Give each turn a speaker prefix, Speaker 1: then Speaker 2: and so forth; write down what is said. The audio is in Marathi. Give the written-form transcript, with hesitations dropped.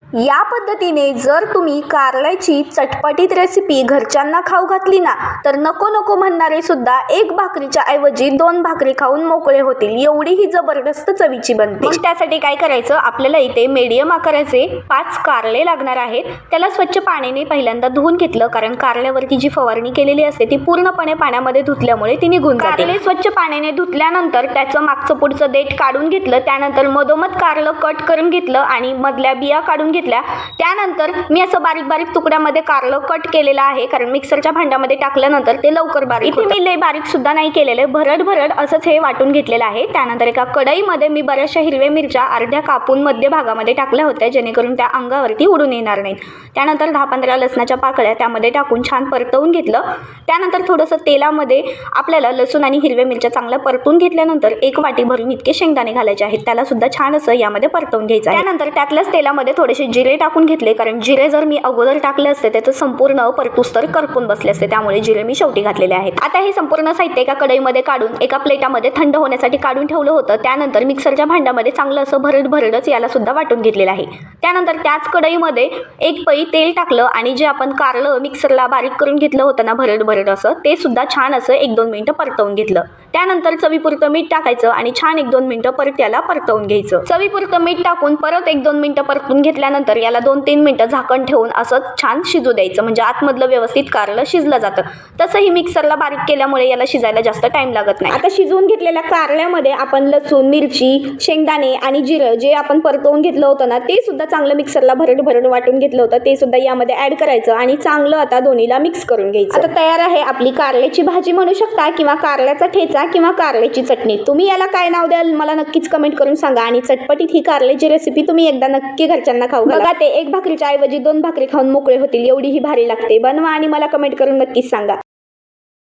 Speaker 1: या पद्धतीने जर तुम्ही कारल्याची चटपटीत रेसिपी घरच्यांना खाऊ घातली ना, तर नको नको म्हणणारे सुद्धा एक भाकरीच्या ऐवजी 2 भाकरी खाऊन मोकळे होतील. एवढी ही जबरदस्त चवीची बनते. मग त्यासाठी काय करायचं, आपल्याला इथे मीडियम आकाराचे 5 कारले लागणार आहेत. त्याला स्वच्छ पाण्याने पहिल्यांदा धुवून घेतलं, कारण कारल्यावरती जी फवारणी केलेली असते ती पूर्णपणे पाण्यामध्ये धुतल्यामुळे ती निघून जाते. कारले स्वच्छ पाण्याने धुतल्यानंतर त्याचं मागचं पुढचं देठ काढून घेतलं. त्यानंतर मधोमध कारलं कट करून घेतलं आणि मधल्या बिया काढून घेतल्या. त्यानंतर मी असं बारीक बारीक तुकड्यामध्ये कारलं कट केलेलं आहे, कारण मिक्सरच्या भांड्यामध्ये टाकल्यानंतर ते लवकर बारीक होतं. इथे मी लय बारीक सुद्धा नाही केलेलं, भरड भरड असंच हे वाटून घेतलेलं आहे. त्यानंतर एका कढईमध्ये मी बऱ्याचशा हिरव्या मिरच्या अर्ध्या कापून मध्य भागामध्ये टाकल्या होत्या, जेणेकरून त्या अंगावरती उडून येणार नाहीत. त्यानंतर 10-15 लसणाच्या पाकळ्या त्यामध्ये टाकून छान परतवून घेतलं. त्यानंतर थोडंसं तेलामध्ये आपल्याला लसूण आणि हिरव्या मिरच्या चांगल्या परतून घेतल्यानंतर 1 वाटी भरून इतके शेंगदाणे घालायचे आहेत. त्याला सुद्धा छान असं यामध्ये परतवून घ्यायचं आहे. त्यानंतर त्यातल्याच तेलामध्ये थोडेसे जिरे टाकून घेतले, कारण जिरे जर मी अगोदर टाकले असते त्याचं संपूर्ण परतूस्तर करपून बसले असते, त्यामुळे जिरे मी शेवटी घातलेले आहेत. आता हे संपूर्ण साहित्य एका कढईमध्ये काढून एका प्लेटामध्ये थंड होण्यासाठी काढून ठेवलं होतं. त्यानंतर मिक्सरच्या भांड्यामध्ये चांगलं असं भरडच याला सुद्धा वाटून घेतलेलं आहे. त्यानंतर त्याच कढईमध्ये 1 पळी तेल टाकलं आणि जे आपण कारलं मिक्सरला बारीक करून घेतलं होतं ना भरड असं, ते सुद्धा छान असं 1-2 मिनिटं परतवून घेतलं. त्यानंतर चवीपुरतं मीठ टाकायचं आणि छान 1-2 मिनिटं परत याला परतवून घ्यायचं. चवीपुरतं मीठ टाकून परत 1-2 मिनिटं परतून घेतल्यानंतर याला 2-3 मिनिटं झाकण ठेवून असं छान शिजू द्यायचं, म्हणजे आतमधलं व्यवस्थित कारलं शिजलं जातं. तसंही मिक्सरला बारीक केल्यामुळे याला शिजायला जास्त टाइम लागत नाही. आता शिजवून घेतलेल्या कारल्यामध्ये आपण लसूण, मिरची, शेंगदाणे आणि जिरं जे आपण परतवून घेतलं होतं ना, ते सुद्धा चांगलं मिक्सरला भरड वाटून घेतलं होतं, ते सुद्धा यामध्ये ऍड करायचं आणि चांगलं आता दोन्हीला मिक्स करून घ्यायचं. आता तयार आहे आपली कारल्याची भाजी म्हणू शकता, किंवा कारल्याचा ठेचा किंवा कारल्याची चटणी. तुम्ही याला काय नाव द्याल मला नक्कीच कमेंट करून सांगा. आणि चटपटीत ही कारल्याची रेसिपी तुम्ही एकदा नक्की घरच्यांना खाऊ घाला. ते 1 भाकरीच्या ऐवजी 2 भाकरी खाऊन मोकळे होतील. एवढी ही भारी लागते. बनवा आणि मला कमेंट करून नक्कीच सांगा.